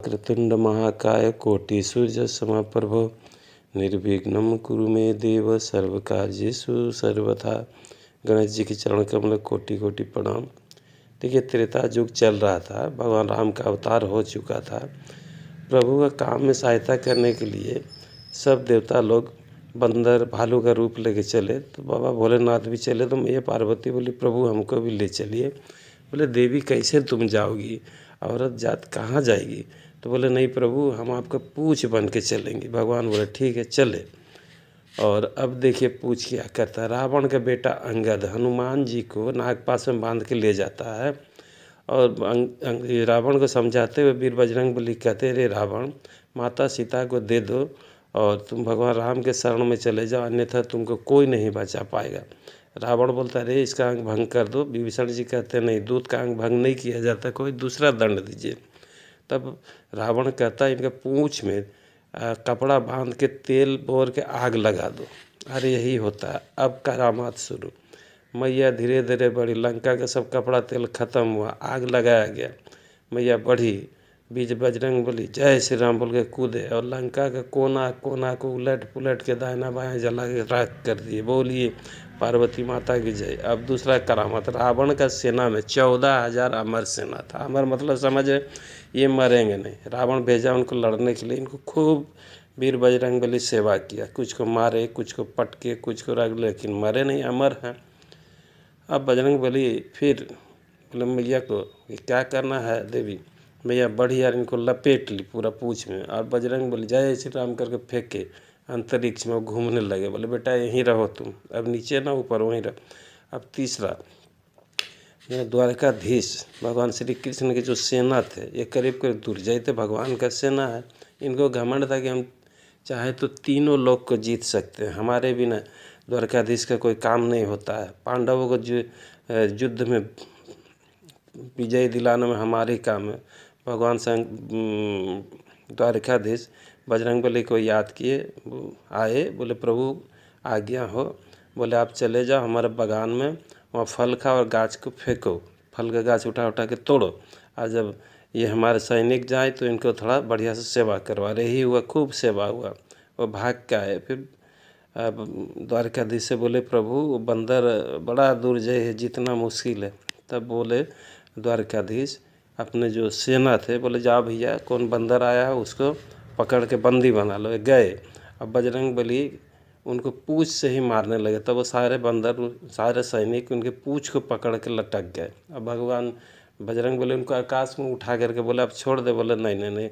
कृतुंड महाकाय कोटि सूर्य समप्रभ निर्विघ्नं कुरु मे देव सर्वकार्येषु सर्वथा। गणेश जी के चरण कमल कोटि कोटि प्रणाम। देखिए, त्रेता युग चल रहा था, भगवान राम का अवतार हो चुका था। प्रभु का काम में सहायता करने के लिए सब देवता लोग बंदर भालू का रूप लेके चले। तो बाबा भोलेनाथ भी चले, तो मैया पार्वती बोली प्रभु हमको भी ले चलिए। बोले देवी कैसे तुम जाओगी, औरत जात कहाँ जाएगी। तो बोले नहीं प्रभु, हम आपका पूछ बन के चलेंगे। भगवान बोले ठीक है चले। और अब देखिए पूछ क्या करता है। रावण का बेटा अंगद हनुमान जी को नागपाश में बांध के ले जाता है और रावण को समझाते हुए वीर बजरंगबली कहते रे रावण, माता सीता को दे दो और तुम भगवान राम के शरण में चले जाओ, अन्यथा तुमको कोई नहीं बचा पाएगा। रावण बोलता रे इसका अंग भंग कर दो। विभीषण जी कहते नहीं, दूध का अंग भंग नहीं किया जाता, कोई दूसरा दंड दीजिए। तब रावण कहता है इनके पूँछ में कपड़ा बांध के तेल बोर के आग लगा दो। अरे यही होता है, अब करामात शुरू। मैया धीरे धीरे बढ़ी, लंका का सब कपड़ा तेल खत्म हुआ, आग लगाया गया। मैया बढ़ी, बीच बजरंगबली जय श्री राम बोल के कूदे और लंका का कोना कोना को उलट पुलट के दाहिना बायां जला के राख कर दिए। बोलिए पार्वती माता की जय। अब दूसरा करामात, रावण का सेना में 14,000 अमर सेना था। अमर मतलब समझे, ये मरेंगे नहीं। रावण भेजा उनको लड़ने के लिए, इनको खूब वीर बजरंगबली सेवा किया, कुछ को मारे, कुछ को पटके, कुछ को रख, लेकिन मरे नहीं, अमर हैं। अब बजरंगबली फिर बोले मैया को ये क्या करना है देवी। मैया बढ़ी यार इनको लपेट ली पूरा पूँछ में, और बजरंगबली जय श्री राम करके फेंके अंतरिक्ष में, वो घूमने लगे। बोले बेटा यहीं रहो तुम, अब नीचे ना ऊपर, वहीं रहो। अब तीसरा, यह द्वारकाधीश भगवान श्री कृष्ण की जो सेना थे, ये करीब करीब दुर्जय थे, भगवान का सेना है। इनको घमंड था कि हम चाहे तो तीनों लोग को जीत सकते हैं, हमारे बिना द्वारकाधीश का कोई काम नहीं होता है। पांडवों को जो युद्ध में विजय दिलाने में हमारे काम है। भगवान द्वारकाधीश बजरंगबली को याद किए, आए, बोले प्रभु आज्ञा हो। बोले आप चले जाओ हमारे बागान में, वहाँ फल खाओ और गाछ को फेंको, फल का गाछ उठा उठा के तोड़ो, और जब ये हमारे सैनिक जाए तो इनको थोड़ा बढ़िया से सेवा करवा रही हुआ। खूब सेवा हुआ, वो भाग के आए। फिर अब द्वारकाधीश से बोले प्रभु वो बंदर बड़ा दुर्जय है, जितना मुश्किल है। तब बोले द्वारकाधीश अपने जो सेना थे, बोले जाओ भैया कौन बंदर आया है उसको पकड़ के बंदी बना लो। गए, अब बजरंगबली उनको पूँछ से ही मारने लगे। तब वो सारे बंदर, सारे सैनिक उनके पूँछ को पकड़ के लटक गए। अब भगवान बजरंगबली उनको आकाश में उठा करके बोले अब छोड़ दे। बोले नहीं नहीं नहीं,